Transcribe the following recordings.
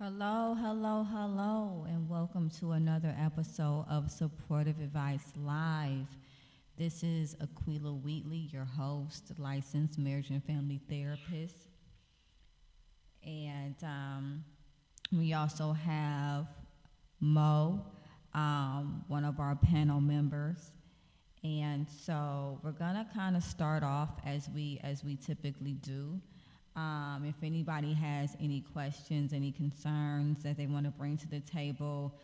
Hello, hello, hello, and welcome to another episode of Supportive Advice Live. This is Aquila Wheatley, your host, licensed marriage and family therapist. And we also have Mo, one of our panel members. And so we're gonna kind of start off as we typically do. If anybody has any questions, any concerns that they want to bring to the table,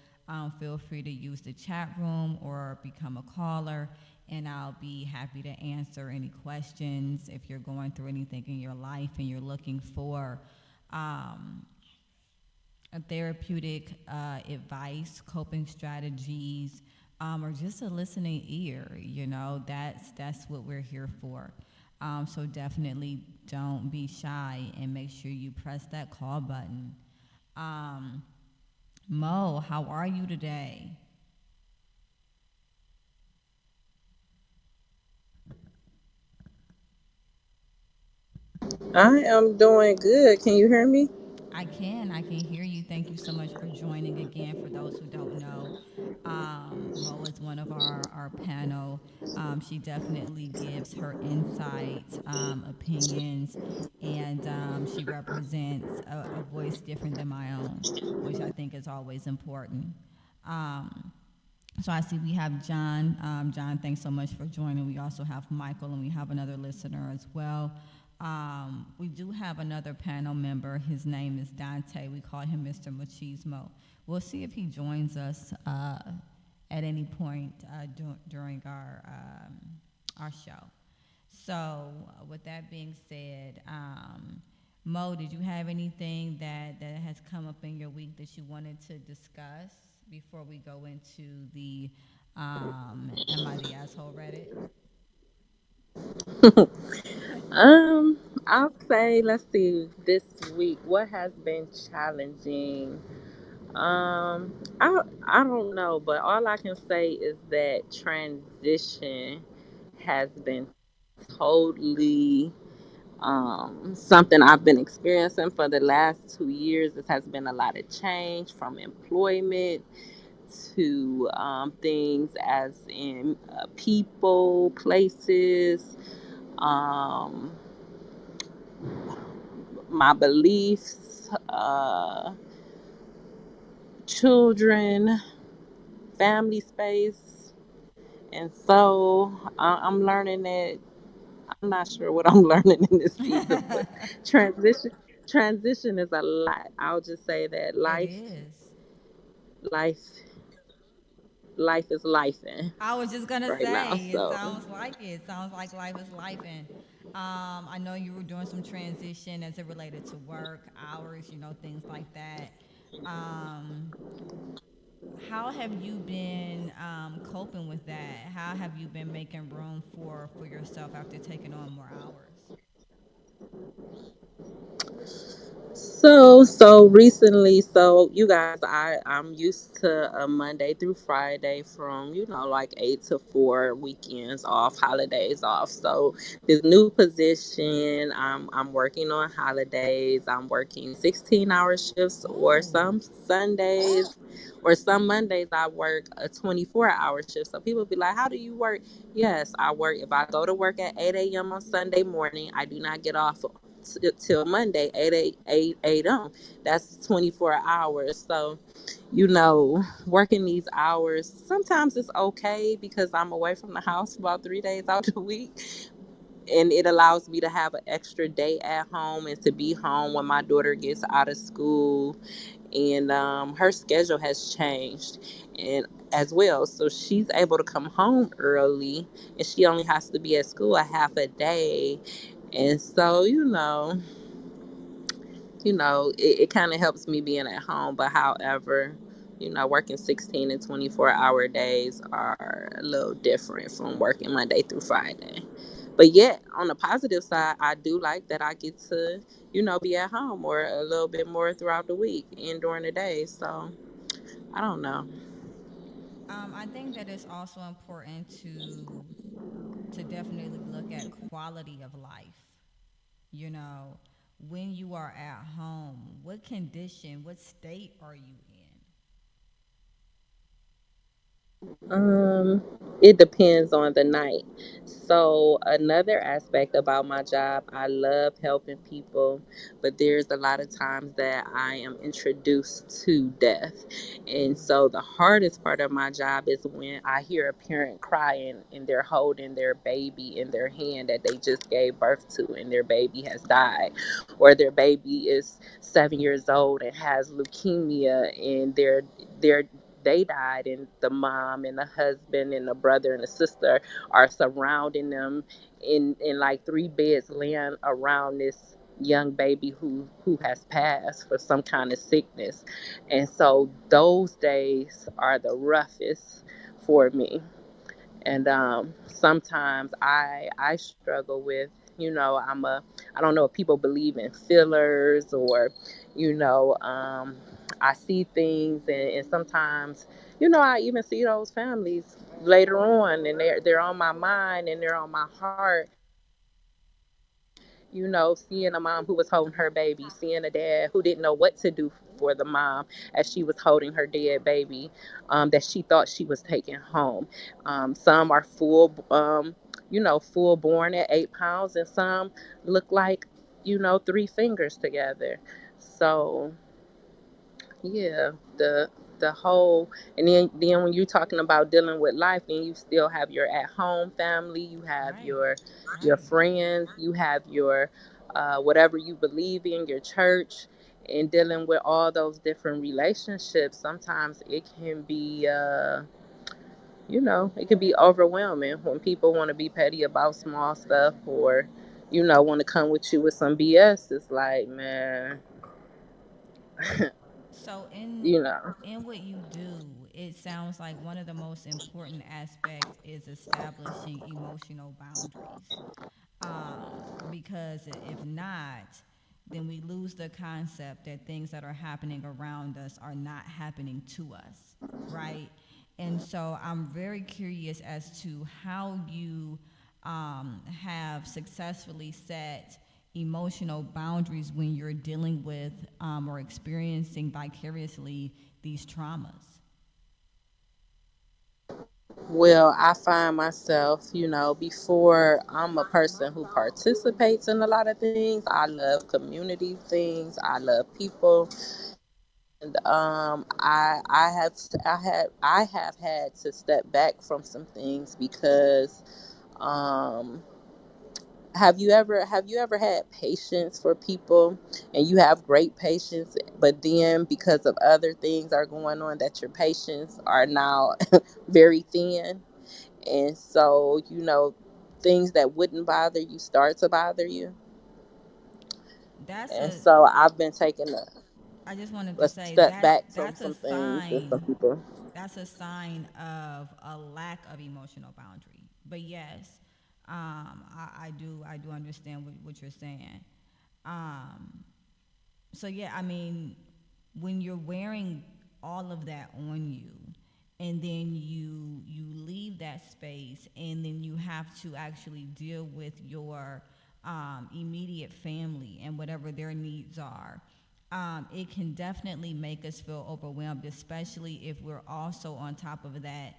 feel free to use the chat room or become a caller, and I'll be happy to answer any questions if you're going through anything in your life and you're looking for um, a therapeutic advice, coping strategies, or just a listening ear. That's what we're here for. So definitely don't be shy and make sure you press that call button. Um, Mo, how are you today? I am doing good. Can you hear me? I can hear you. Thank you so much for joining again. For those who don't know, Mo is one of our panel. She definitely gives her insights, opinions, and she represents a voice different than my own, which I think is always important. Um, so I see we have John. John, thanks so much for joining. We also have Michael, and we have another listener as well. We do have another panel member. His name is Dante. We call him Mr. Machismo. We'll see if he joins us at any point during our show. So, with that being said, Mo, did you have anything that has come up in your week that you wanted to discuss before we go into the Am I the Asshole Reddit? I'll say, let's see, this week, what has been challenging? I don't know, but all I can say is that transition has been totally something I've been experiencing for the last 2 years. This has been a lot of change from employment to things as in people, places, um, my beliefs, children, family space. And so I'm learning that I'm not sure what I'm learning in this season, but transition transition is a lot. I'll just say that It is. life life is life in I was just gonna right now. say, it So sounds like it. It sounds like life is life, and I know you were doing some transition as it related to work hours, things like that. Um, how have you been coping with that? How have you been making room for yourself after taking on more hours? so recently, so you guys, I'm used to a Monday through Friday from like 8 to 4, weekends off, holidays off. So this new position, I'm working on holidays. I'm working 16-hour shifts, or Ooh. some Sundays, or some Mondays I work a 24-hour shift. So people be like, "How do you work?" Yes, I work. If I go to work at 8 a.m. on Sunday morning, I do not get off till Monday, 8 a.m. That's 24 hours. So, working these hours, sometimes it's okay because I'm away from the house about 3 days out the week. And it allows me to have an extra day at home and to be home when my daughter gets out of school. And her schedule has changed and as well. So she's able to come home early and she only has to be at school a half a day. And so, it kind of helps me being at home. But however, working 16 and 24-hour days are a little different from working Monday through Friday. But yet, on the positive side, I do like that I get to, be at home or a little bit more throughout the week and during the day. So I don't know. I think that it's also important to definitely look at quality of life. You know, when you are at home, what condition, what state are you in? Um, it depends on the night. So another aspect about my job, I love helping people, but there's a lot of times that I am introduced to death. And so the hardest part of my job is when I hear a parent crying and they're holding their baby in their hand that they just gave birth to and their baby has died, or their baby is 7 years old and has leukemia and they're they died and the mom and the husband and the brother and the sister are surrounding them in like three beds laying around this young baby who has passed for some kind of sickness. And so those days are the roughest for me. And sometimes I struggle with, I don't know if people believe in fillers or you know I see things, and sometimes I even see those families later on, and they're on my mind and they're on my heart. Seeing a mom who was holding her baby, seeing a dad who didn't know what to do for the mom as she was holding her dead baby, that she thought she was taking home. Some are full born at 8 pounds, and some look like, three fingers together. So yeah, the whole, and then when you're talking about dealing with life, then you still have your at home family, you have Right, your right. friends, you have your whatever you believe in, your church, and dealing with all those different relationships. Sometimes it can be it can be overwhelming when people want to be petty about small stuff, or want to come with you with some BS. It's like, man, So in you know. in what you do, it sounds like one of the most important aspects is establishing emotional boundaries. Because if not, then we lose the concept that things that are happening around us are not happening to us, right? And so I'm very curious as to how you have successfully set emotional boundaries when you're dealing with or experiencing vicariously these traumas. Well, I find myself, before I'm a person who participates in a lot of things. I love community things. I love people, and I have had to step back from some things because um, have you ever had patience for people, and you have great patience, but then because of other things are going on that your patience are now very thin, and so things that wouldn't bother you start to bother you. That's And a so I've been taking I just wanted a to say step that's back from that's a some things and some sign people. that's a sign of a lack of emotional boundary. But yes, I do understand what you're saying. Um, so yeah, I mean, when you're wearing all of that on you, and then you leave that space, and then you have to actually deal with your immediate family and whatever their needs are. It can definitely make us feel overwhelmed, especially if we're also on top of that,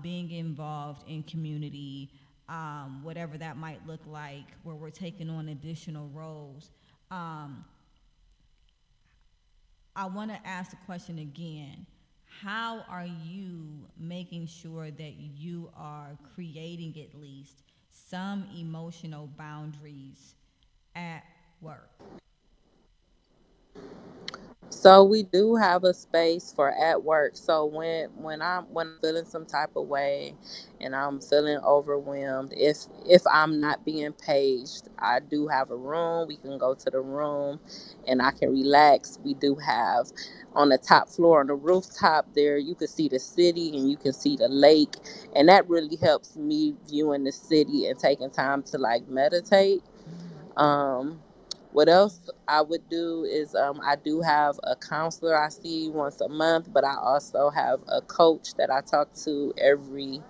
being involved in community, whatever that might look like, where we're taking on additional roles. Um, I want to ask the question again. How are you making sure that you are creating at least some emotional boundaries at work? So we do have a space for at work. So when I'm feeling some type of way and I'm feeling overwhelmed, if I'm not being paged, I do have a room. We can go to the room and I can relax. We do have on the top floor, on the rooftop there, you can see the city and you can see the lake, and that really helps me viewing the city and taking time to like meditate. Mm-hmm. um, what else I would do is I do have a counselor I see once a month, but I also have a coach that I talk to every.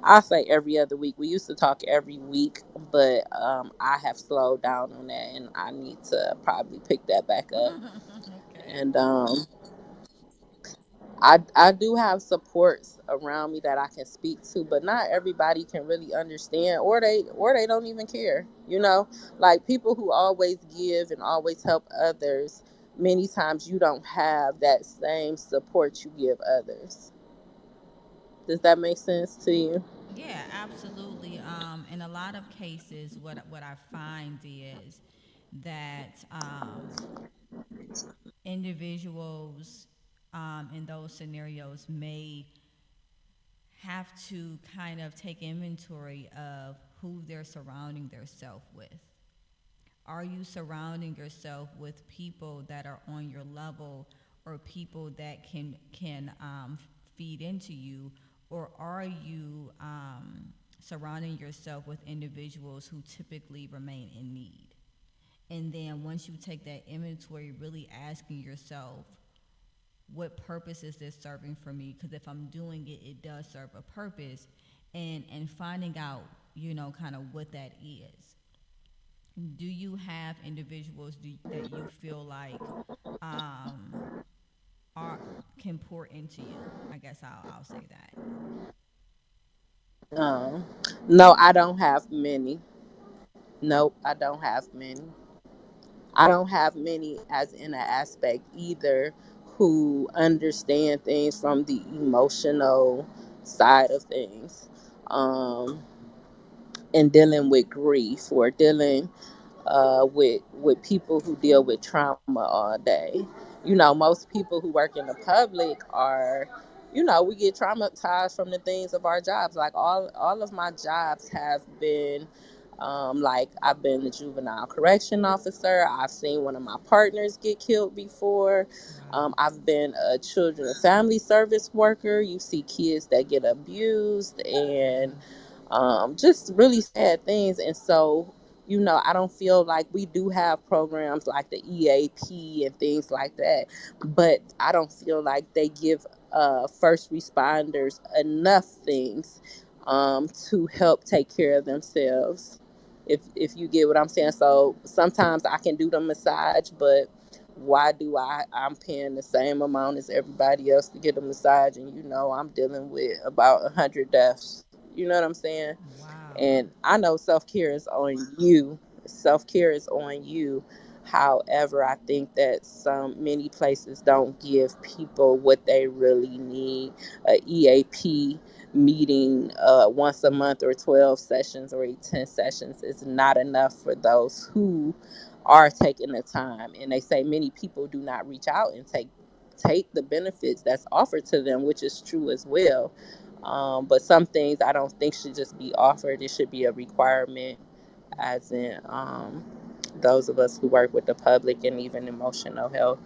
I say every other week. We used to talk every week, but I have slowed down on that, and I need to probably pick that back up. Okay. And I do have supports around me that I can speak to, but not everybody can really understand, or they don't even care. You know, like people who always give and always help others. Many times you don't have that same support you give others. Does that make sense to you? Yeah, absolutely. In a lot of cases, what I find is that individuals in those scenarios may have to kind of take inventory of who they're surrounding themselves with. Are you surrounding yourself with people that are on your level, or people that can feed into you, or are you surrounding yourself with individuals who typically remain in need? And then once you take that inventory, really asking yourself, what purpose is this serving for me? Because if I'm doing it, it does serve a purpose, and finding out, kind of what that is. Do you have individuals that you feel like um, are can pour into you? I guess I'll say that. Um, no, I don't have many. Nope, I don't have many. I don't have many as in an aspect either who understand things from the emotional side of things. Um, and dealing with grief, or dealing with people who deal with trauma all day. You know, most people who work in the public are, we get traumatized from the things of our jobs. Like all of my jobs have been, like I've been a juvenile correction officer. I've seen one of my partners get killed before. Wow. I've been a children and family service worker. You see kids that get abused, and Yeah. just really sad things. And so, I don't feel like we do have programs like the EAP and things like that, but I don't feel like they give first responders enough things to help take care of themselves. If you get what I'm saying. So sometimes I can do the massage, but why do I'm paying the same amount as everybody else to get a massage, and I'm dealing with about 100 deaths. You know what I'm saying? Wow. And I know self-care is on you. Self-care is on you. However, I think that many places don't give people what they really need. A EAP meeting once a month, or 12 sessions, or 10 sessions is not enough for those who are taking the time. And they say many people do not reach out and take the benefits that's offered to them, which is true as well. But some things I don't think should just be offered. It should be a requirement, as in those of us who work with the public, and even emotional health,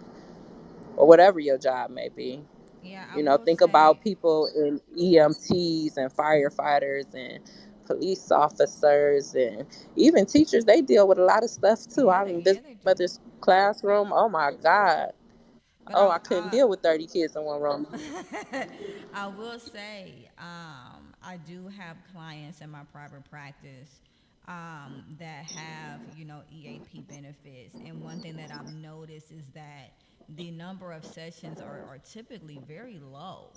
or whatever your job may be. Yeah, I will Think about say. people in EMTs and firefighters and police officers and even teachers. They deal with a lot of stuff too. Yeah, I they mean, yeah this they do. mother's classroom. Oh my God. But Oh, I couldn't deal with 30 kids in one room. I will say, I do have clients in my private practice that have, EAP benefits. And one thing that I've noticed is that the number of sessions are typically very low,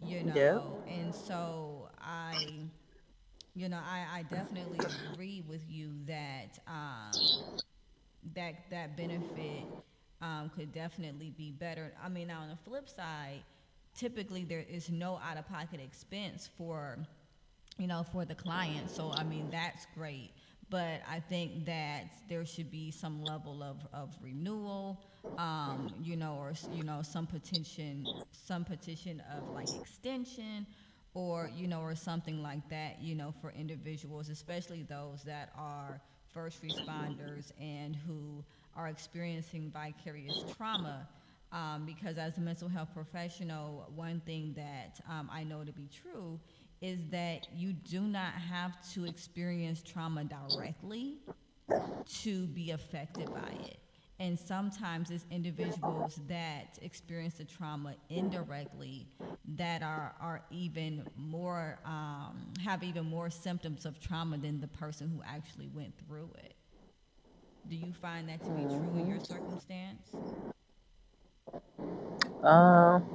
Yeah. and so I definitely agree with you that that benefit could definitely be better. I mean, now on the flip side, typically there is no out of pocket expense for the client. So I mean, that's great. But I think that there should be some level of renewal, or some petition of like extension, or something like that, for individuals, especially those that are first responders and who are experiencing vicarious trauma. Because as a mental health professional, one thing that I know to be true is that you do not have to experience trauma directly to be affected by it. And sometimes it's individuals that experience the trauma indirectly that are even more have even more symptoms of trauma than the person who actually went through it. Do you find that to be true in your circumstance?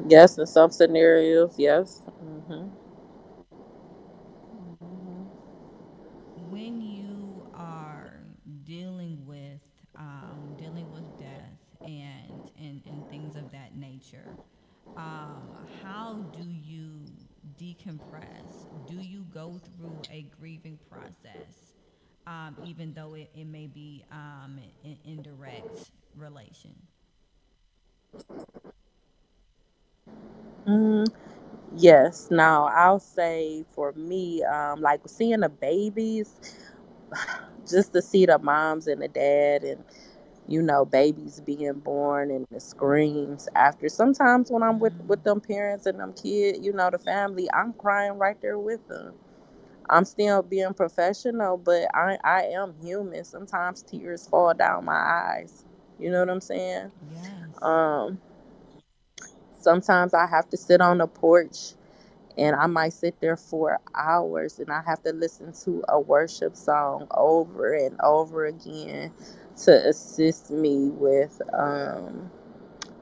Yes, in some scenarios, yes. When you are dealing with dealing with death and things of that nature, how do you decompress? Do you go through a grieving process, even though it may be an indirect relation? Mm, yes. Now, I'll say for me, like seeing the babies, just to see the moms and the dad and babies being born and the screams after. Sometimes when I'm with them parents and them kids, the family, I'm crying right there with them. I'm still being professional, but I am human. Sometimes tears fall down my eyes. You know what I'm saying? Yes. Um, Sometimes I have to sit on the porch and I might sit there for hours and I have to listen to a worship song over and over again to assist me with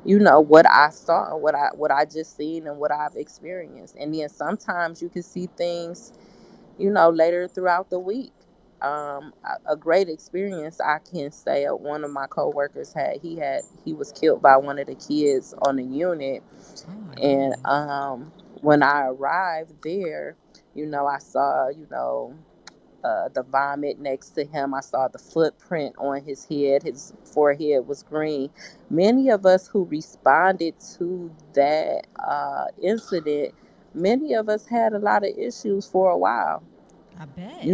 what I saw, what I just seen and what I've experienced. And then sometimes you can see things later throughout the week. A great experience I can say one of my coworkers he was killed by one of the kids on the unit. Oh my And goodness. when I arrived there, I saw the vomit next to him. I saw the footprint on his head. His forehead was green. Many of us who responded to that incident, many of us had a lot of issues for a while. I bet.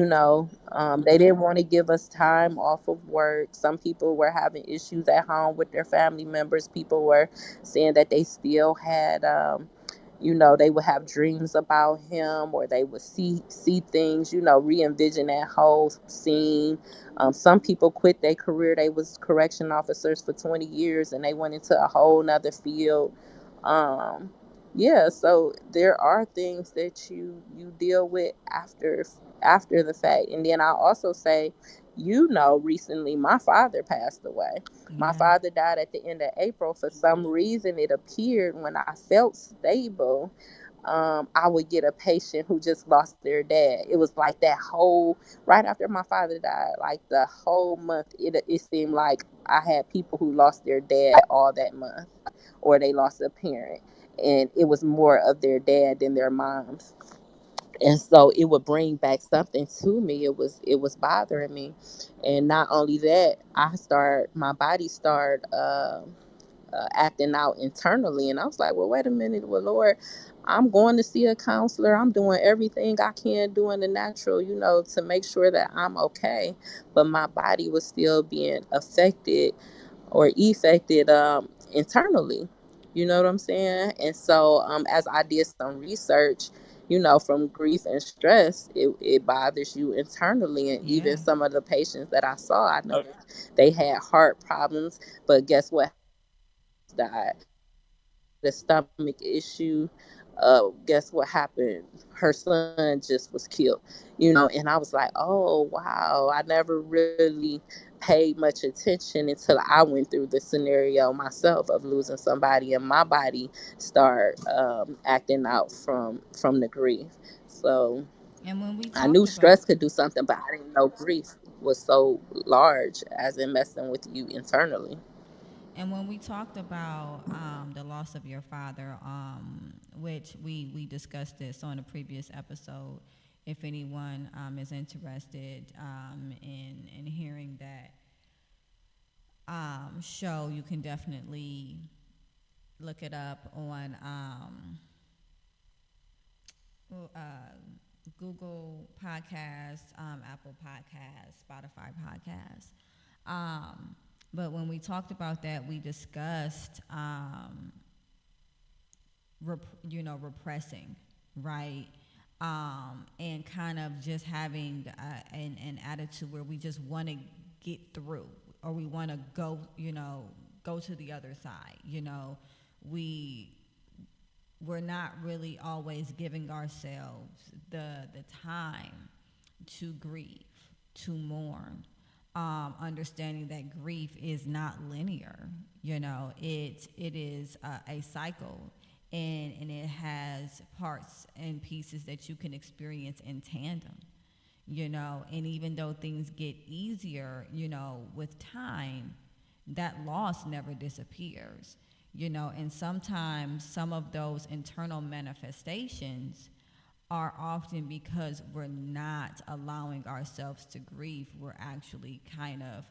They didn't want to give us time off of work. Some people were having issues at home with their family members. People were saying that they still had they would have dreams about him, or they would see things, re-envision that whole scene. Some people quit their career. They was correction officers for 20 years and they went into a whole nother field. um, yeah, so there are things that you deal with after the fact. And then I also say, recently my father passed away. My Yeah. father died at the end of April. For some reason, it appeared when I felt stable, I would get a patient who just lost their dad. It was like that whole, right after my father died, like the whole month, it seemed like I had people who lost their dad all that month, or they lost a parent. And it was more of their dad than their moms. And so it would bring back something to me. It was bothering me. And not only that, my body started acting out internally. And I was like, well, wait a minute. Well, Lord, I'm going to see a counselor. I'm doing everything I can do in the natural, to make sure that I'm okay. But my body was still being affected or affected internally. You know what I'm saying? And so as I did some research, from grief and stress, it bothers you internally. And even Yeah. some of the patients that I saw, I noticed they had heart problems. But guess what happened? Their moms died. Somebody with a stomach issue. Guess what happened? Her son just was killed. And I was like, oh wow, I never really paid much attention until I went through the scenario myself of losing somebody, and my body start acting out from the grief. So And when we I talked knew about stress could do something, but I didn't know grief was so large as in messing with you internally. And when we talked about the loss of your father, which we discussed this on a previous episode, if anyone is interested in hearing that show, you can definitely look it up on uh, Google Podcasts, Apple Podcasts, Spotify Podcasts. Um, but when we talked about that, we discussed repressing, right? And kind of just having an attitude where we just want to get through, or we want to go, go to the other side. We we're not really always giving ourselves the time to grieve, to mourn, understanding that grief is not linear. It is a cycle, and it has parts and pieces that you can experience in tandem. And even though things get easier, with time, that loss never disappears. And sometimes some of those internal manifestations are often because we're not allowing ourselves to grieve. We're actually kind of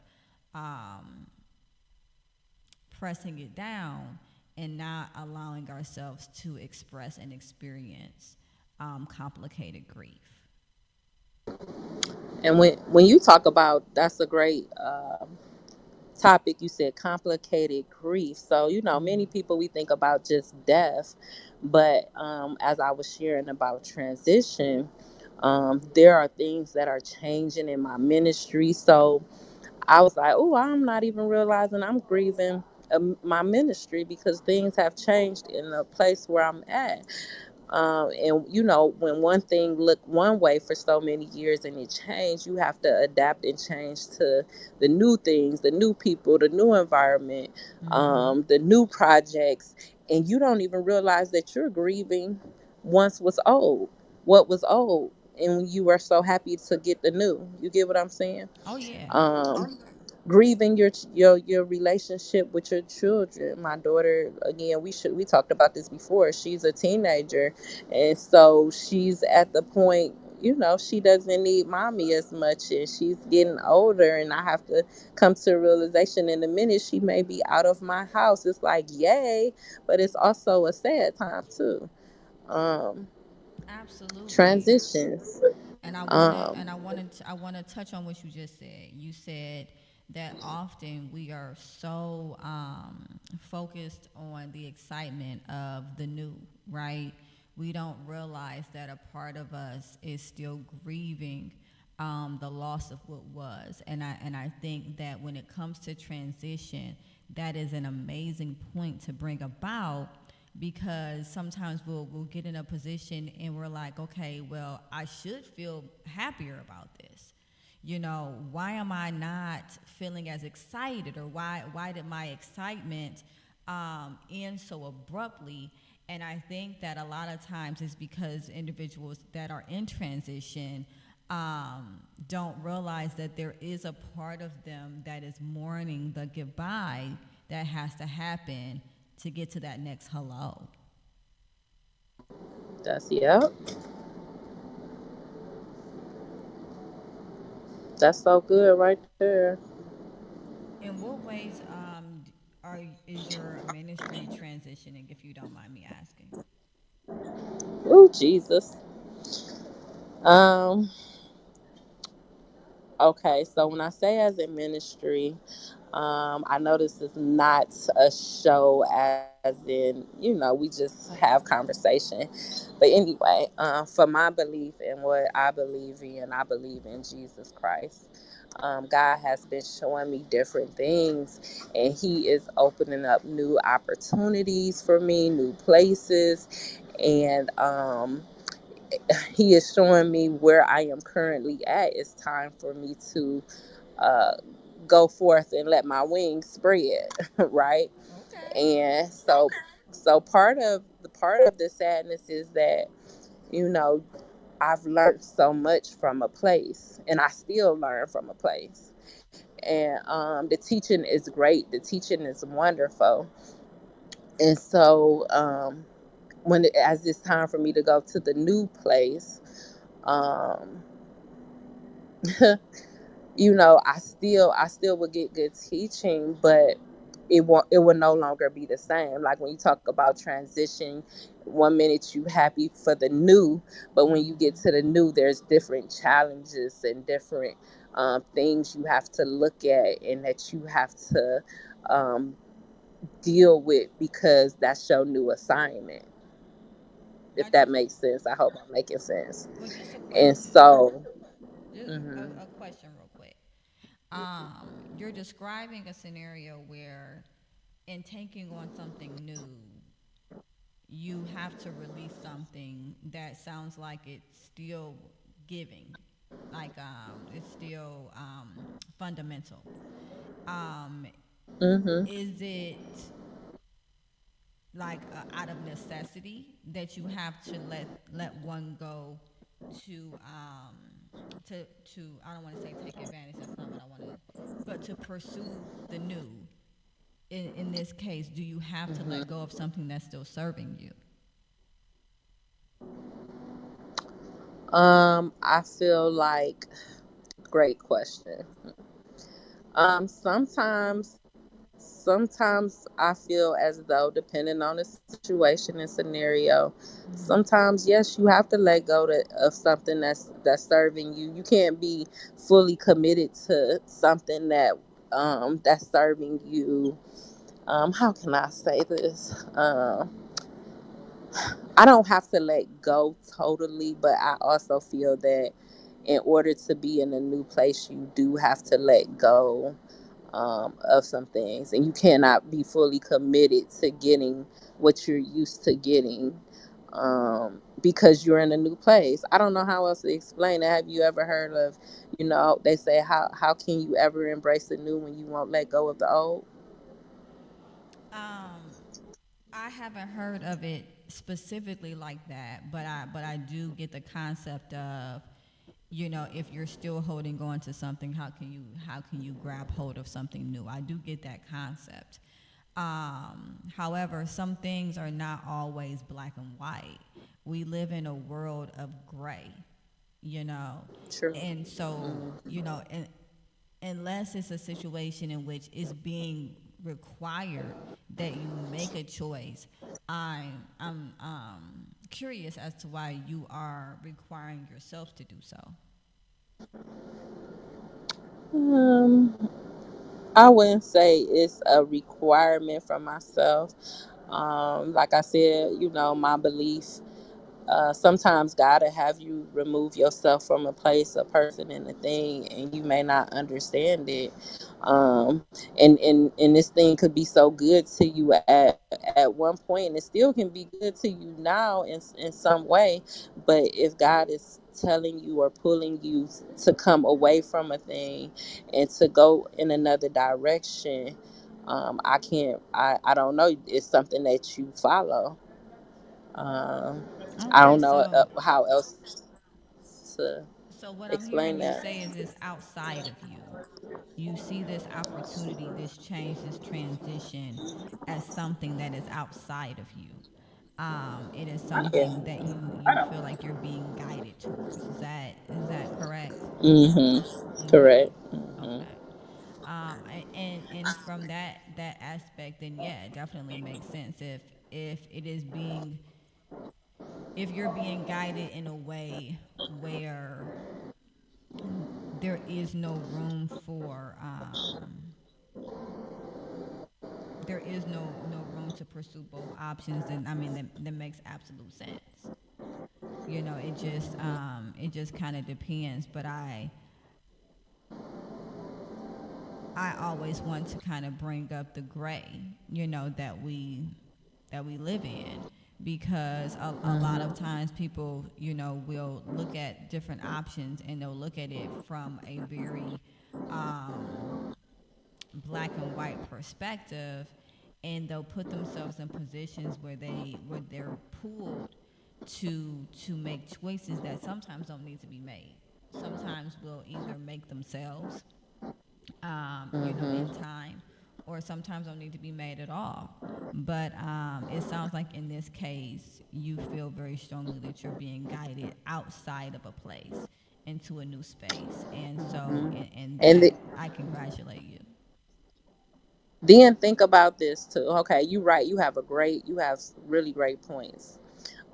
pressing it down and not allowing ourselves to express and experience complicated grief. And when you talk about, that's a great topic. You said complicated grief. So Mm-hmm. many people, we think about just death, but as I was sharing about transition, there are things that are changing in my ministry. So I was like, oh, I'm not even realizing I'm grieving my ministry because things have changed in the place where I'm at. And when one thing looked one way for so many years and it changed, you have to adapt and change to the new things, the new people, the new environment, Mm-hmm. the new projects. And you don't even realize that you're grieving once was old, what was old. And you were so happy to get the new. You get what I'm saying? Oh yeah. Um, Grieving your relationship with your children. My daughter, again, we talked about this before. She's a teenager, and so she's at the point, she doesn't need mommy as much, and she's getting older, and I have to come to a realization in a minute she may be out of my house. It's like, yay, but it's also a sad time too. um Absolutely. Transitions. um I want to touch on what you just said. You said that often we are so focused on the excitement of the new, right? We don't realize that a part of us is still grieving the loss of what was. And I think that when it comes to transition, that is an amazing point to bring about, because sometimes we'll get in a position and we're like, okay, well, I should feel happier about this. Why am I not feeling as excited, or why did my excitement end so abruptly? And I think that a lot of times it's because individuals that are in transition don't realize that there is a part of them that is mourning the goodbye that has to happen to get to that next hello. that's, yeah, that's so good right there. In what ways is your ministry transitioning, if you don't mind me asking? Oh, Jesus. Um, okay, so when I say as a ministry, I know this is not a show, as in, we just have conversation. But anyway, for my belief and what I believe in, I believe in Jesus Christ. God has been showing me different things, and He is opening up new opportunities for me, new places, and He is showing me where I am currently at. It's time for me to uh, go forth and let my wings spread, right? Okay. And so part of the sadness is that, you know, I've learned so much from a place, and I still learn from a place. And the teaching is great. The teaching is wonderful. And so as it's time for me to go to the new place, um, I still would get good teaching, but it will no longer be the same. Like when you talk about transition, one minute you happy for the new, but when you get Mm-hmm. to the new, there's different challenges and different things you have to look at and that you have to um, deal with because that's your new assignment. Now, If that just a makes sense, I hope I'm making sense. well, just a And question. so, Just mhm. a question, real quick. you're describing a scenario where in taking on something new, you have to release something that sounds like it's still giving, like it's still fundamental. Um, Mhm. is it like out of necessity that you have to let one go to to I don't want to say take advantage. That's not what I want to. But to pursue the new. In this case, do you have to let go of something that's still serving you? I feel like great question. Sometimes I feel as though, depending on the situation and scenario, Mm-hmm. sometimes yes, you have to let go of something that's serving you. You can't be fully committed to something that's serving you. How can I say this? I don't have to let go totally, but I also feel that in order to be in a new place, you do have to let go of some things, and you cannot be fully committed to getting what you're used to getting because you're in a new place. I don't know how else to explain it. Have you ever heard of, they say how can you ever embrace the new when you won't let go of the old? Um, I haven't heard of it specifically like that, but I do get the concept of, if you're still holding on to something, how can you grab hold of something new? I do get that concept. However, some things are not always black and white. We live in a world of gray, you know, True. and so unless it's a situation in which it's being required that you make a choice, I'm curious as to why you are requiring yourself to do so. um I wouldn't say it's a requirement for myself. Like I said, my belief, sometimes God will have you remove yourself from a place, a person, and a thing, and you may not understand it. And this thing could be so good to you at one point, and it still can be good to you now in some way. But if God is telling you or pulling you to come away from a thing and to go in another direction, I can't. I don't know. It's something that you follow. um, I Okay, don't know so how else to so what I'm explain hearing you that. say is it's outside of you. You see this opportunity, this change, this transition as something that is outside of you. It is Yeah. something that you feel like you're being guided towards. Is that correct? Okay. Correct. Okay. And from that aspect, then yeah, it definitely makes sense if it is being if you're being guided in a way where there is no room for there is no room to pursue both options, then I mean that makes absolute sense. It just kind of depends, but I always want to kind of bring up the gray, that we live in, because a lot of times people, will look at different options and they'll look at it from a very um, black and white perspective, and they'll put themselves in positions where they're pulled to make choices that sometimes don't need to be made. Sometimes will either make themselves in time, or sometimes don't need to be made at all. But it sounds like in this case, you feel very strongly that you're being guided outside of a place into a new space. And so, in And that, I congratulate you. then think about this too. Okay, you right. You have really great points.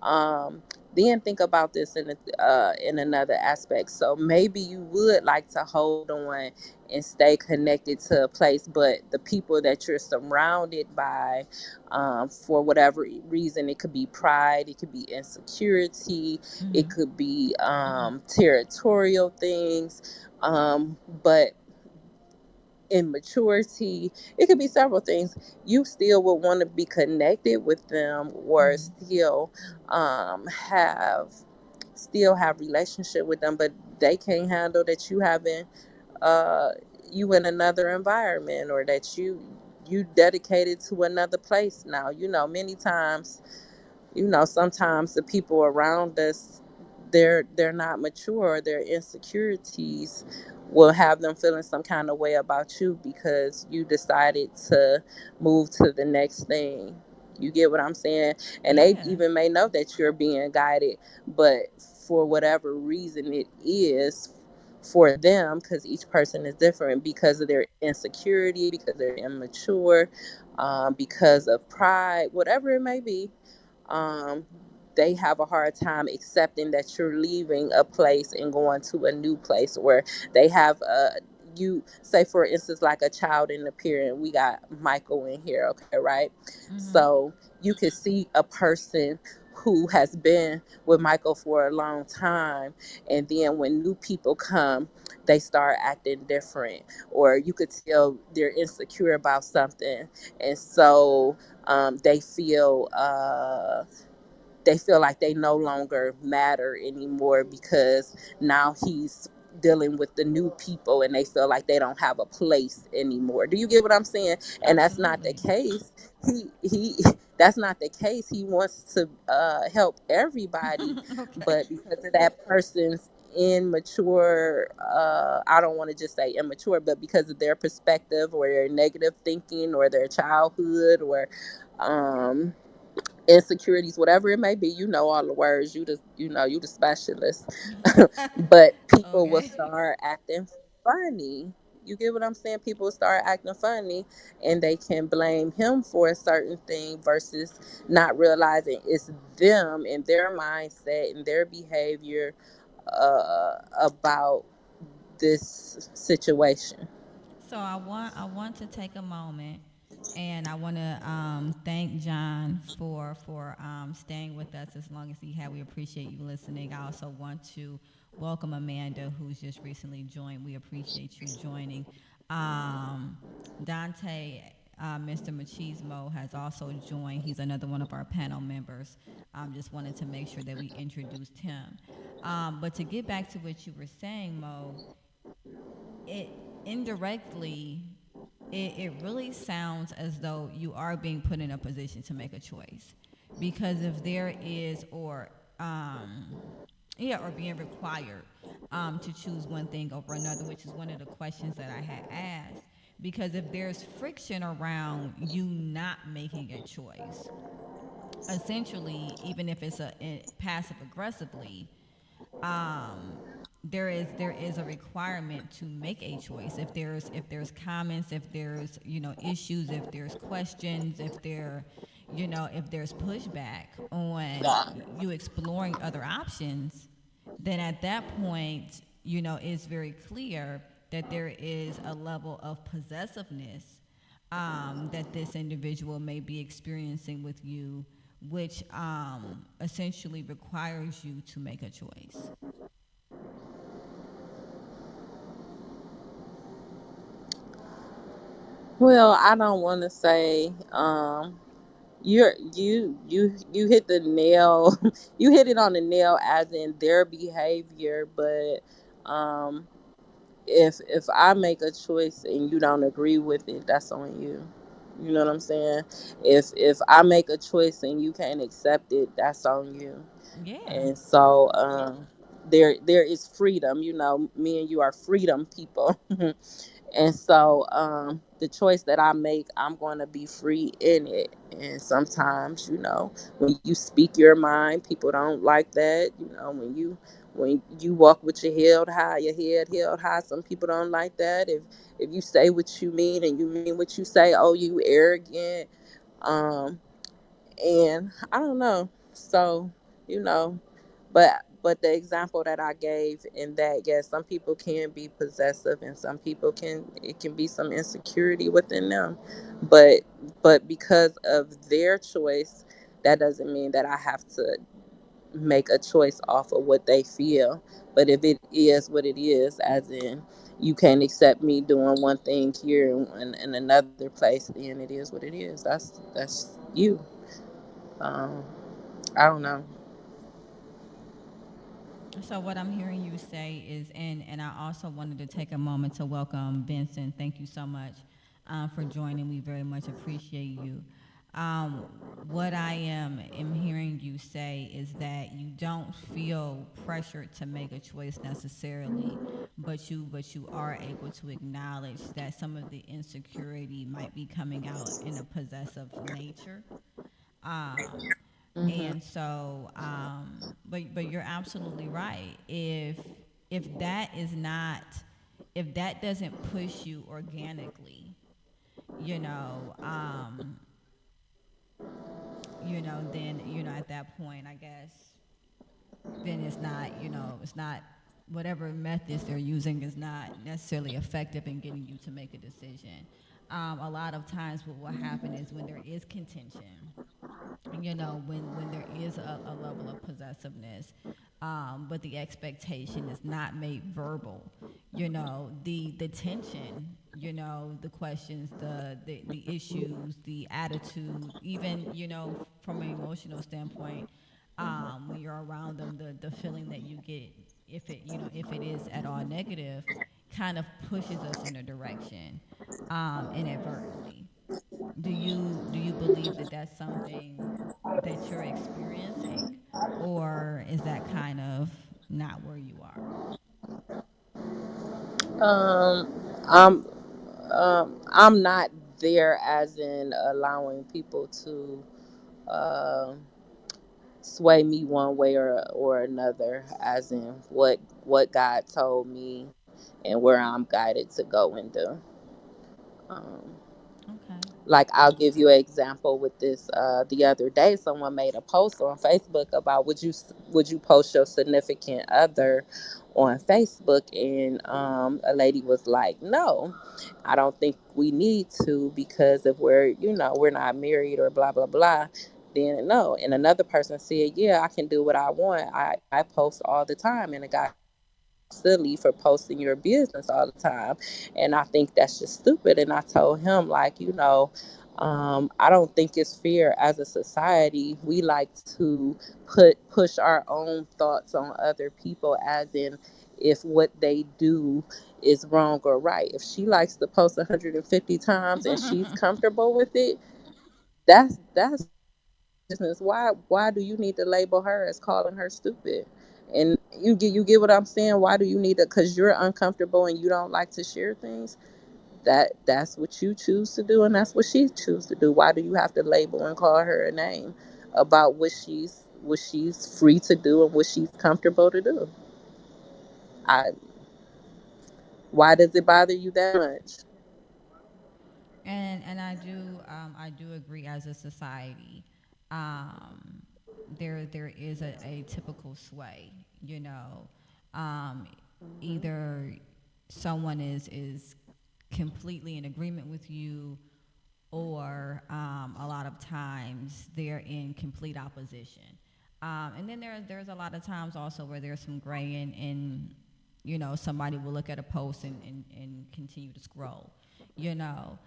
Um, then think about this in another aspect. So maybe you would like to hold on and stay connected to a place, but the people that you're surrounded by, for whatever reason, it could be pride, it could be insecurity, it Mm-hmm. could be territorial things. But immaturity. It could be several things. You still would want to be connected with them, or Mm-hmm. still have relationship with them, but they can't handle that you having uh you in another environment, or that you dedicated to another place now. Many times, sometimes the people around us, they're not mature. Their insecurities will have them feeling some kind of way about you because you decided to move to the next thing. You get what I'm saying? And they Yeah. even may know that you're being guided, but for whatever reason it is for them, because each person is different, because of their insecurity, because they're immature, because of pride, whatever it may be, um, they have a hard time accepting that you're leaving a place and going to a new place, or they have you say, for instance, like a child in the parent. We got Michael in here, okay, right? Mm-hmm. So you could see a person who has been with Michael for a long time, and then when new people come, they start acting different, or you could tell they're insecure about something, and so they feel like they no longer matter anymore, because now he's dealing with the new people, and they feel like they don't have a place anymore. Do you get what I'm saying? And that's not the Absolutely. case. He That's not the case. He wants to help everybody, Okay. but because of that person's immature, I don't want to just say immature, but because of their perspective, or their negative thinking, or their childhood, or um insecurities, whatever it may be. You know all the words. You the specialist. But people will Okay. start acting funny. You get what I'm saying? People start acting funny, and they can blame him for a certain thing versus not realizing it's them and their mindset and their behavior about this situation. So I want to take a moment, and I want to thank John for staying with us as long as he had. We appreciate you listening. I also want to welcome Amanda, who's just recently joined. We appreciate you joining. Um, Dante, Mr. Machismo, has also joined. He's another one of our panel members. Just wanted to make sure that we introduced him. But to get back to what you were saying, Mo, it indirectly, it really sounds as though you are being put in a position to make a choice, because if there is, or yeah, or being required to choose one thing over another, which is one of the questions that I had asked. Because if there's friction around you not making a choice, essentially, even if it's passive aggressively, um, there is a requirement to make a choice. If there's comments, if there's issues, if there's questions, if there's pushback on you exploring other options, then at that point, it's very clear that there is a level of possessiveness that this individual may be experiencing with you, which essentially requires you to make a choice. Well, I don't want to say you hit the nail you hit it on the nail, as in their behavior, but um if I make a choice and you don't agree with it, that's on you. You know what I'm saying? If I make a choice and you can't accept it, that's on you. Yeah. And so there is freedom. Me and you are freedom people. And so the choice that I make, I'm going to be free in it. And sometimes, when you speak your mind, people don't like that. When you walk with your head held high, some people don't like that. If you say what you mean and you mean what you say, oh, you arrogant. Um, and I don't know. So, you know, but the example that I gave in that, yes, some people can be possessive, and some people it can be some insecurity within them, but because of their choice, that doesn't mean that I have to make a choice off of what they feel. But if it is what it is, as in you can't accept me doing one thing here and in another place, then it is what it is. That's you. Um, I don't know. So what I'm hearing you say is, and I also wanted to take a moment to welcome Vincent. Thank you so much for joining. We very much appreciate you. Um, what I am hearing you say is that you don't feel pressured to make a choice necessarily, but you are able to acknowledge that some of the insecurity might be coming out in a possessive nature. Um, Hmm. and so, but you're absolutely right. If that is not, if that doesn't push you organically, you know, then at that point, I guess, then it's not, it's not whatever methods they're using is not necessarily effective in getting you to make a decision. A lot of times, what will happen is when there is contention, when there is a level of possessiveness, but the expectation is not made verbal, the tension, the questions, the issues, the attitude, even, from an emotional standpoint, when you're around them, the feeling that you get, if it is at all negative, kind of pushes us in a direction, inadvertently. Do you believe that that's something that you're experiencing, or is that kind of not where you are? Um, I'm I'm not there as in allowing people to uh, sway me one way or another, as in what God told me and where I'm guided to go and do. Um, Okay. like I'll give you an example with this. The other day, someone made a post on Facebook about would you post your significant other on Facebook, and a lady was like, "No, I don't think we need to, because if we're not married or blah blah blah." Then no, and another person said, "Yeah, I can do what I want. I post all the time," and the guy called her silly for posting your business all the time, and I think that's just stupid. And I told him, like, I don't think it's fair. As a society, we like to push our own thoughts on other people, as in if what they do is wrong or right. If she likes to post 150 times and she's comfortable with it, that's her business. Why do you need to label her as calling her stupid? And you get what I'm saying? Why do you need to? Because you're uncomfortable and you don't like to share things. That's what you choose to do, and that's what she chooses to do. Why do you have to label and call her a name about what she's free to do and what she's comfortable to do? I Why does it bother you that much? And I do agree. As a society, um, there is a typical sway. You know, um, either someone is completely in agreement with you, or a lot of times they're in complete opposition. And then there's a lot of times also where there's some gray, and somebody will look at a post and continue to scroll. You know,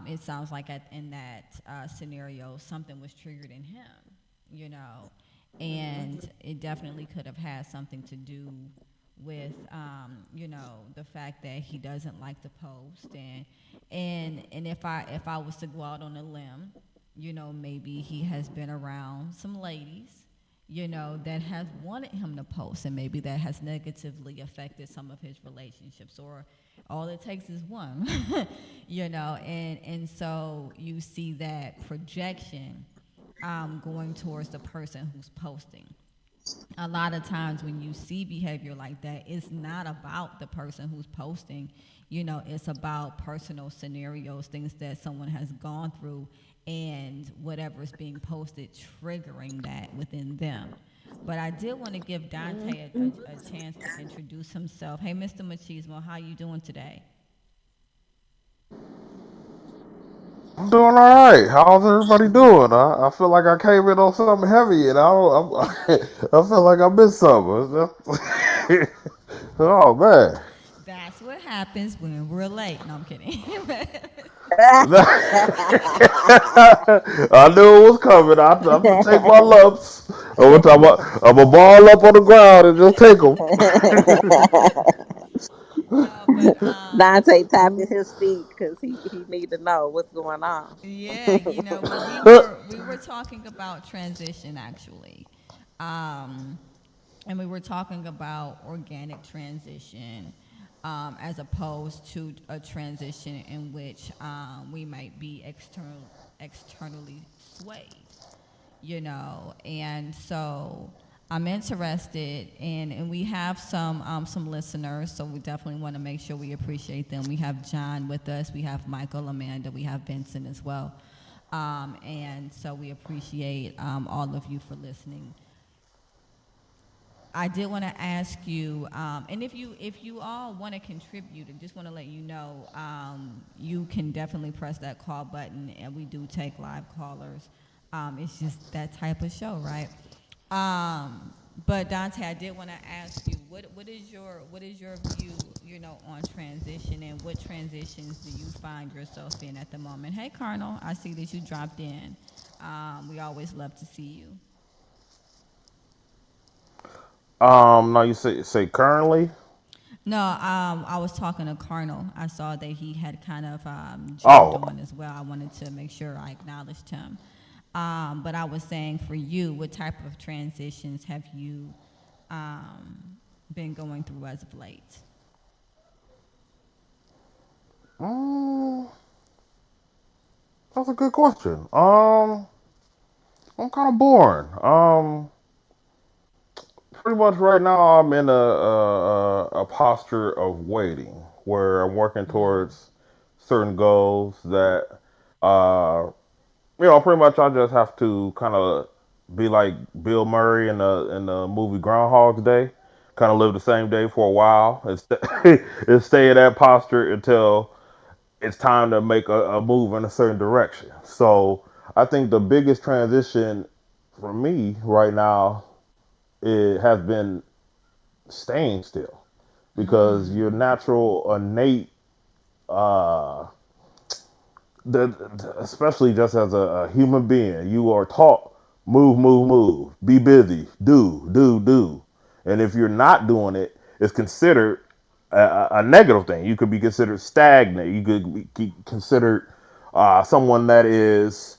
it sounds like in that scenario something was triggered in him. You know, and it definitely could have had something to do with the fact that he doesn't like to post, and if I was to go out on a limb, maybe he has been around some ladies, that has wanted him to post, and maybe that has negatively affected some of his relationships, or all it takes is one. And so you see that projection going towards the person who's posting. A lot of times when you see behavior like that, it's not about the person who's posting. It's about personal scenarios, things that someone has gone through, and whatever's being posted triggering that within them. But I did want to give Dante a chance to introduce himself. Hey, Mr. Machismo, how you doing today? I'm doing all right. How's everybody doing? I feel like I came in on something heavy, and I feel like I missed something. Oh man, That's what happens when we're late. No, I'm kidding. I knew it was coming. I'm gonna take my lumps. I'm gonna ball up on the ground and just take them. No, but Dante tapping his feet because he need to know what's going on. yeah, well, we were talking about transition actually, um, and we were talking about organic transition, as opposed to a transition in which we might be externally swayed. And so I'm interested and we have some listeners, so we definitely want to make sure we appreciate them. We have John with us, we have Michael, Amanda, we have Vincent as well. And so we appreciate all of you for listening. I did want to ask you, and if you all want to contribute, and just want to let you know, you can definitely press that call button, and we do take live callers. It's just that type of show, right? But Dante, I did want to ask you, what is your view, on transition, and what transitions do you find yourself in at the moment? Hey, Colonel, I see that you dropped in. We always love to see you. Now you say currently. No, I was talking to Carnal. I saw that he had kind of jumped Oh, on as well. I wanted to make sure I acknowledged him. But I was saying for you, what type of transitions have you been going through as of late? mm, that's a good question. I'm kind of bored. Pretty much right now I'm in a posture of waiting, where I'm working Mm. towards certain goals that uh pretty much I just have to kind of be like Bill Murray in the movie Groundhog's Day, kind of live the same day for a while and, and stay in that posture until it's time to make a move in a certain direction. So I think the biggest transition for me right now, it has been staying still, because your Mm. natural innate uh especially just as a human being, you are taught move, move, move, be busy, do. And if you're not doing it, it's considered a negative thing. You could be considered stagnant. You could be considered someone that is,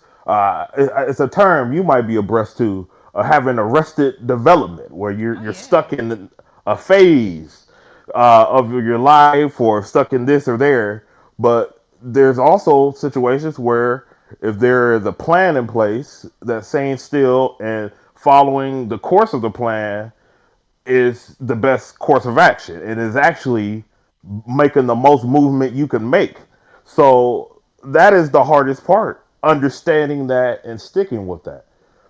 it's a term you might be abreast to, having arrested development, where Oh you're yeah. stuck in a phase of your life, or stuck in this or there. But there's also situations where if there is a plan in place, that staying still and following the course of the plan is the best course of action. It is actually making the most movement you can make. So that is the hardest part, understanding that and sticking with that.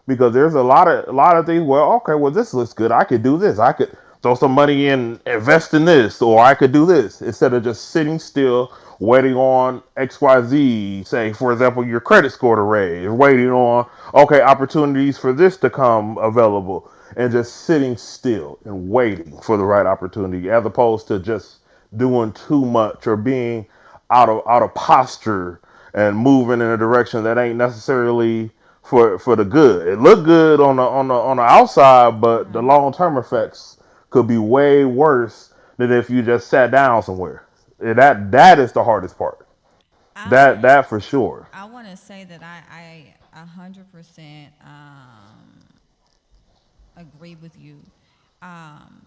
Because there's a lot of things where, okay, well, this looks good. I could do this. I could throw some money in, invest in this, or I could do this, instead of just sitting still waiting on XYZ, say for example your credit score to raise, waiting on, okay, opportunities for this to come available, and just sitting still and waiting for the right opportunity, as opposed to just doing too much, or being out of posture and moving in a direction that ain't necessarily for the good. It looked good on the outside, but the Right. long term effects could be way worse than if you just sat down somewhere. That is the hardest part. I That for sure. I want to say that I 100% agree with you. Um,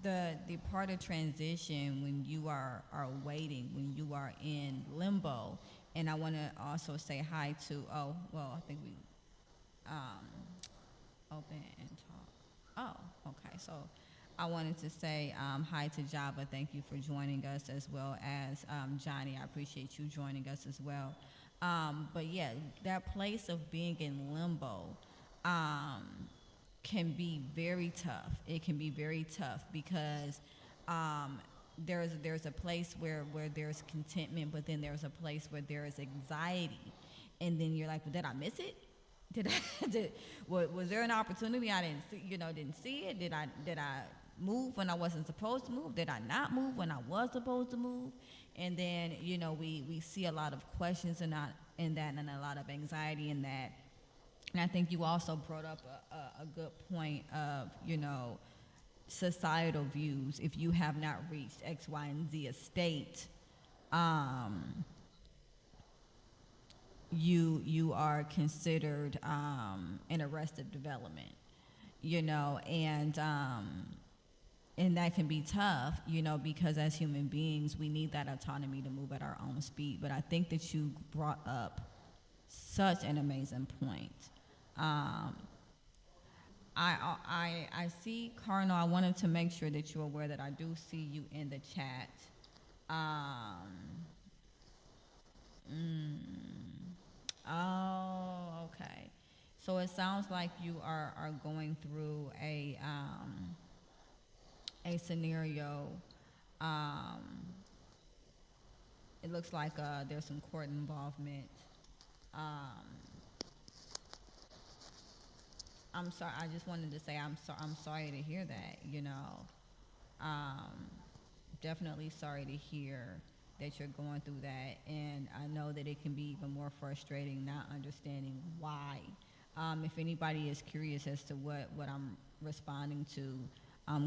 the part of transition when you are waiting, when you are in limbo, and I want to also say hi to, oh well, I think we um, open and talk. Oh, okay. So I wanted to say hi to Java. Thank you for joining us, as well as Johnny. I appreciate you joining us as well. But yeah, that place of being in limbo um, can be very tough. It can be very tough because there's a place where there's contentment, but then there's a place where there is anxiety, and then you're like, well, did I miss it? Did I was there an opportunity I didn't see? Didn't see it? Did I move when I wasn't supposed to move? Did I not move when I was supposed to move? And then we see a lot of questions in that, and a lot of anxiety in that. And I think you also brought up a good point of societal views. If you have not reached X, Y, and Z estate, um, you are considered in arrested development. And that can be tough, because as human beings, we need that autonomy to move at our own speed. But I think that you brought up such an amazing point. Um, I see, Cardinal. I wanted to make sure that you're aware that I do see you in the chat. Um, oh, okay. So it sounds like you are going through a scenario. Um, it looks like there's some court involvement. Um, I'm sorry. I just wanted to say I'm sorry to hear that. Um, Definitely sorry to hear that you're going through that, and I know that it can be even more frustrating not understanding why. If anybody is curious as to what I'm responding to,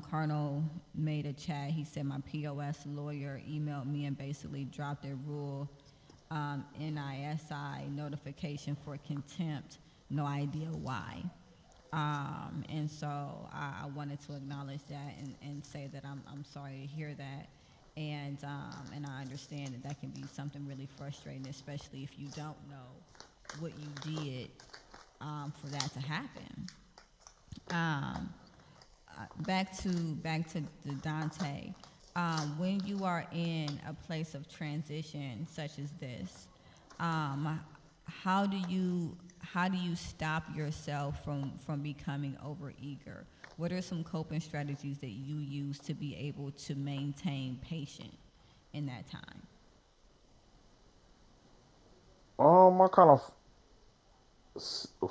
Carnal made a chat. He said my POS lawyer emailed me and basically dropped a rule, NISI notification for contempt. No idea why. And so I wanted to acknowledge that and say that I'm sorry to hear that. And I understand that that can be something really frustrating, especially if you don't know what you did for that to happen. Um, back to the Dante. When you are in a place of transition such as this, um, how do you stop yourself from becoming overeager? What are some coping strategies that you use to be able to maintain patience in that time? I kind of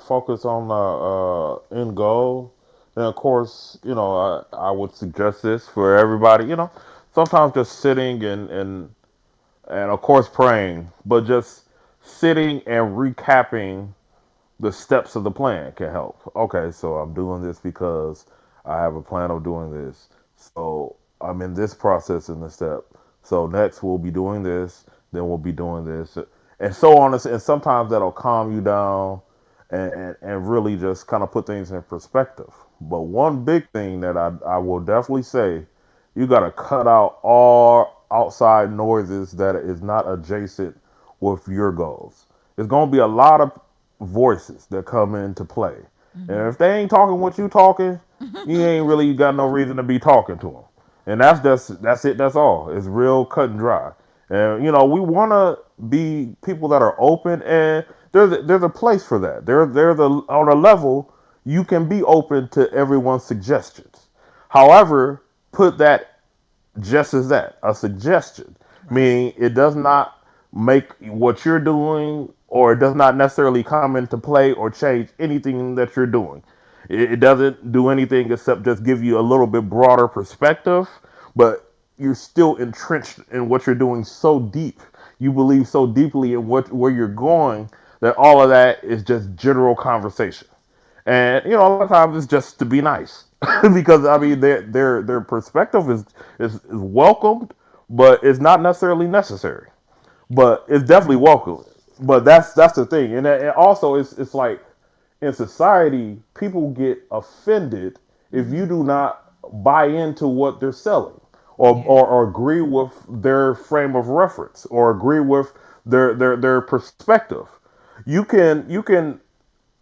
focus on the end goal. And of course, I would suggest this for everybody. Sometimes just sitting and of course praying, but just sitting and recapping the steps of the plan can help. Okay, so I'm doing this because I have a plan of doing this. So I'm in this process in the step. So next we'll be doing this, then we'll be doing this, and so on. And sometimes that'll calm you down and really just kind of put things in perspective. But one big thing that I will definitely say, you got to cut out all outside noises that is not adjacent with your goals. There's going to be a lot of voices that come into play. And if they ain't talking what you talking, you ain't really got no reason to be talking to them. And that's it. That's all. It's real cut and dry. And we want to be people that are open, and there's a place for that. There's a on a level you can be open to everyone's suggestions. However, put that just as that, a suggestion, Right. meaning it does not make what you're doing, or it does not necessarily come into play or change anything that you're doing. It doesn't do anything except just give you a little bit broader perspective, but you're still entrenched in what you're doing so deep. You believe so deeply in where you're going that all of that is just general conversation. And a lot of times it's just to be nice, because I mean their perspective is welcomed, but it's not necessarily necessary. But it's definitely welcome. But that's the thing, and also it's like in society people get offended if you do not buy into what they're selling, Yeah. or agree with their frame of reference, or agree with their perspective. You can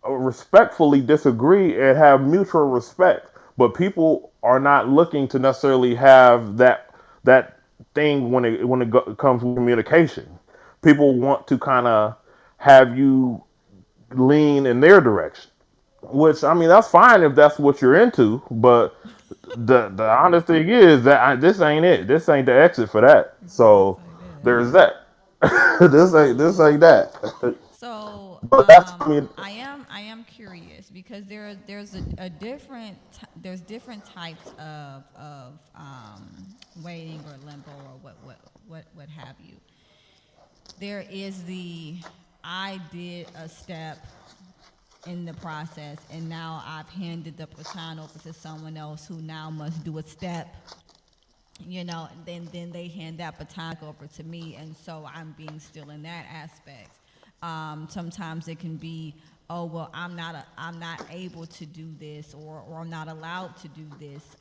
respectfully disagree and have mutual respect, but people are not looking to necessarily have that thing when it comes with communication. People want to kind of have you lean in their direction, which I mean that's fine if that's what you're into, but The honest thing is that this ain't it. This ain't the exit for that. This So ain't there's it. that. This ain't that. So But that's I mean, I am curious because there's a there's different types of waiting or limbo or what have you. There is the I did a step in the process and now I've handed the baton over to someone else who now must do a step, and then they hand that baton back over to me, and so I'm being still in that aspect. Sometimes it can be, oh well, I'm not able to do this, or I'm not allowed to do this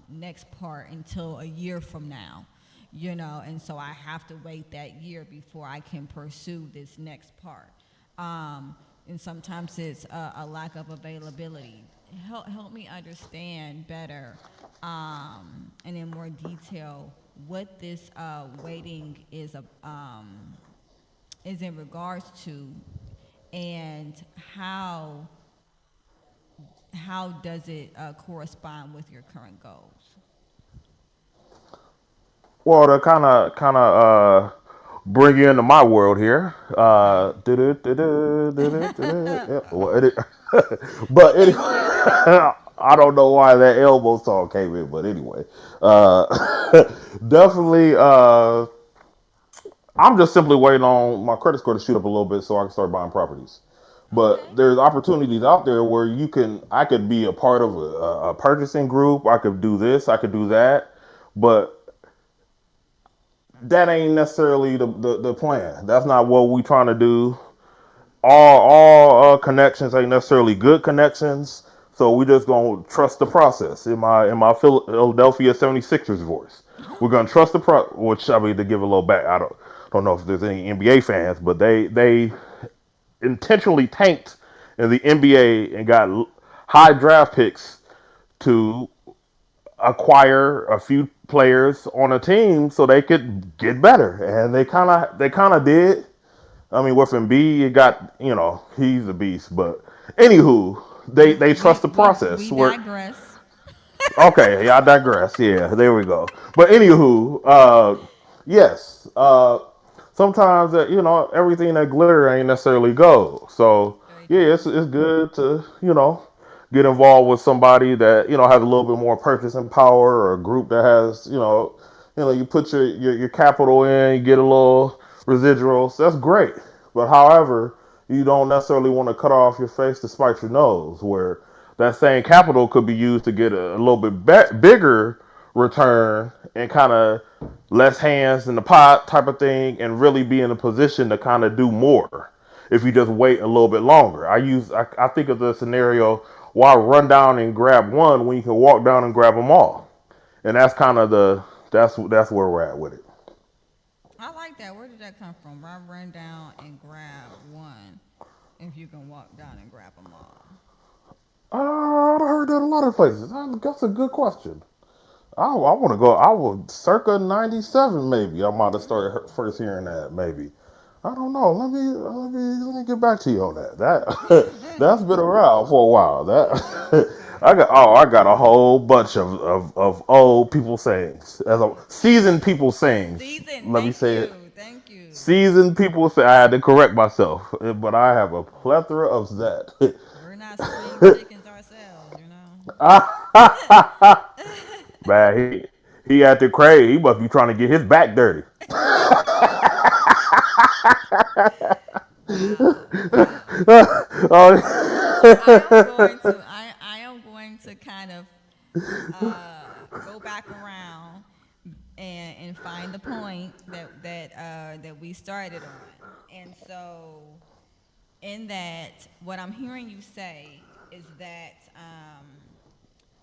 next part until a year from now, and so I have to wait that year before I can pursue this next part. Um, and sometimes it's a lack of availability. Help me understand better, and in more detail, what this waiting is in regards to, and how does it correspond with your current goals? well, to kind of bring you into my world here. Okay. Yeah, but Thank you. I don't know why that elbow song came in, but anyway, definitely. I'm just simply waiting on my credit score to shoot up a little bit so I can start buying properties. Okay. But there's opportunities out there where I could be a part of a purchasing group. I could do this, I could do that, but that ain't necessarily the plan. That's not what we trying to do. All connections ain't necessarily good connections. So we just gonna trust the process. In my Philadelphia 76ers voice, we're gonna trust the pro. Which I mean to give a little back. I don't know if there's any NBA fans, but they intentionally tanked in the NBA and got high draft picks to acquire a few players on a team so they could get better, and they kind of did. I mean, with Embiid, it got he's a beast, but anywho, they trust the process. We Where digress. okay, yeah, I digress. Yeah, there we go. But anywho, yes, sometimes everything that glitter ain't necessarily gold. So Very yeah, true. it's good to get involved with somebody that has a little bit more purchasing power, or a group that has you put your capital in, you get a little residuals. That's great. But however, you don't necessarily want to cut off your face to spite your nose, where that same capital could be used to get a little bit bigger return, and kind of less hands in the pot type of thing, and really be in a position to kind of do more if you just wait a little bit longer. I think of the scenario, why run down and grab one when you can walk down and grab them all, and that's kind of that's where we're at with it. I like that. Where did that come from? Why run down and grab one if you can walk down and grab them all? I heard that a lot of places. That's a good question. I want to go. I would circa '97 maybe. I might have started Really? first hearing that maybe. I don't know. Let me get back to you on that. That's been around for a while. That Okay. I got a whole bunch of old people sayings, as a seasoned people sayings. Season. Let me Thank say it. you. Thank you. Seasoned people say, I had to correct myself, but I have a plethora of that. We're not spring chickens ourselves, you know. Man, he acted crazy. He must be trying to get his back dirty. Wow. Oh, So I am going to kind of go back around and find the point that we started on. And so in that, what I'm hearing you say is that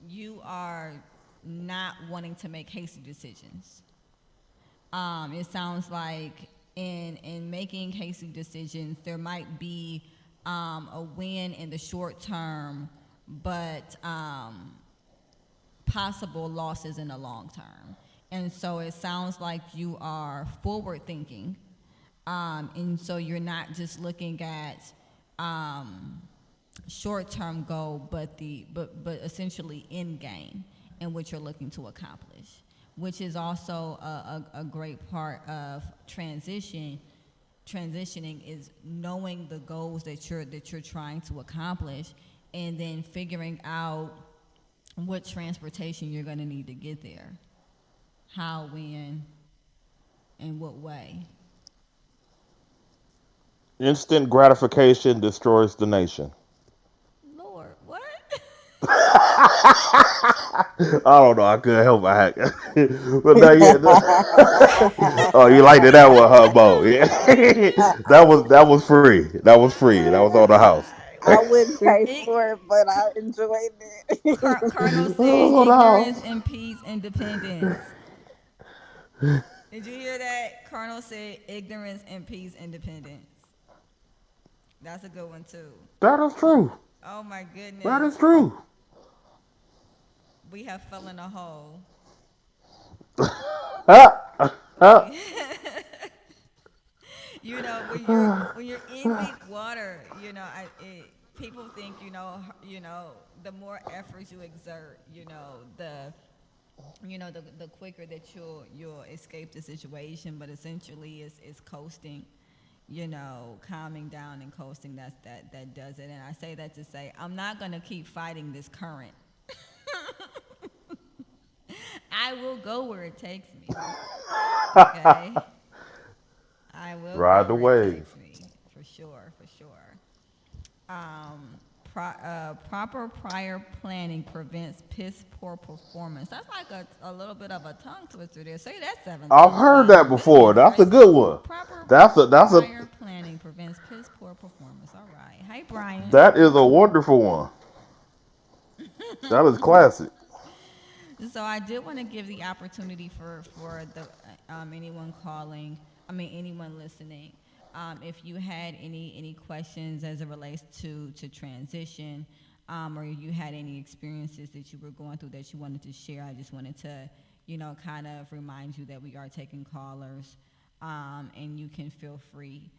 you are not wanting to make hasty decisions. It sounds like in making hasty decisions, there might be a win in the short term, but possible losses in the long term. And so it sounds like you are forward thinking, and so you're not just looking at short term goal, but essentially end game. and what you're looking to accomplish, which is also a great part of transitioning is knowing the goals that you're trying to accomplish, and then figuring out what transportation you're going to need to get there, how, when, and what way. Instant gratification destroys the nation. Lord, what? I don't know. I couldn't help my hack. But no, yeah. Oh, you liked it that one, huh, Bo? Yeah. that was free. That was free. That was Oh on the house. I wouldn't my pay god. for it, but I enjoyed it. Colonel That was said on the ignorance house. and peace, independence. Did you hear that? Colonel said ignorance and peace, independence. That's a good one too. That is true. Oh my That goodness. is true. We have fell in a hole. Ah, ah. We when you're in deep water, people think, the more effort you exert, the quicker that you'll escape the situation, but essentially it's coasting, calming down and coasting. That does it. And I say that to say I'm not going to keep fighting this current. I will go where it takes me. Okay? I will Ride go the where it wave. takes me, for sure, for sure. Proper prior planning prevents piss poor performance. That's like a little bit of a tongue twister there. Say that seven I've times heard fast. that before. That's a good one. Proper That's a prior planning prevents piss poor performance. All right. Hey, Brian. that is a wonderful one. That is classic. So I did want to give the opportunity for the anyone calling, I mean anyone listening, if you had any questions as it relates to transition, or you had any experiences that you were going through that you wanted to share. I just wanted to, kind of remind you that we are taking callers, and you can feel free.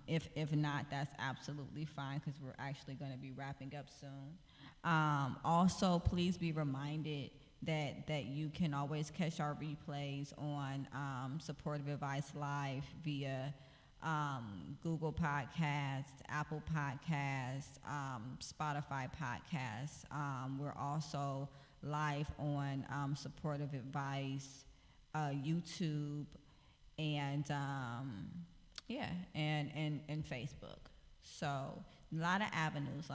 If not, that's absolutely fine because we're actually going to be wrapping up soon. Also, please be reminded that you can always catch our replays on Supportive Advice Live via Google Podcasts, Apple Podcasts, Spotify Podcasts. We're also live on Supportive Advice, YouTube, and and Facebook. So a lot of avenues.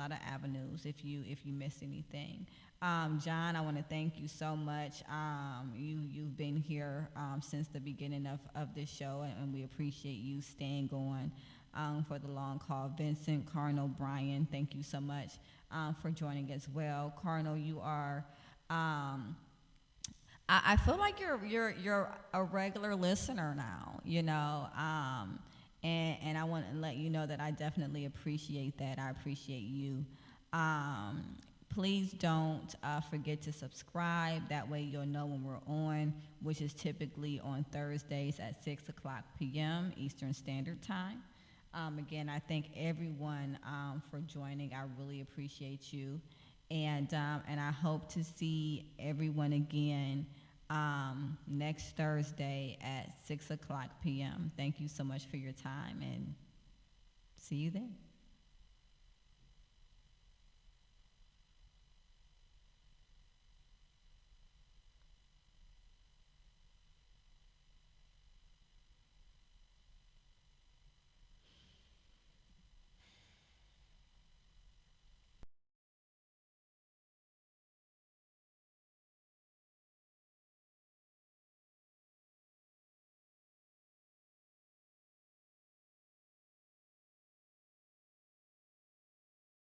If you missed anything, John, I want to thank you so much. You've been here since the beginning of this show, and we appreciate you staying on for the long call. Vincent, Cardinal, Brian, thank you so much for joining as well. Cardinal, you are. I feel like you're a regular listener now, and I want to let you know that I definitely appreciate that. I appreciate you. Please don't forget to subscribe. That way you'll know when we're on, which is typically on Thursdays at 6 o'clock p.m. Eastern Standard Time. Again, I thank everyone for joining. I really appreciate you, and I hope to see everyone again next Thursday at 6 o'clock p.m. Thank you so much for your time, and see you then.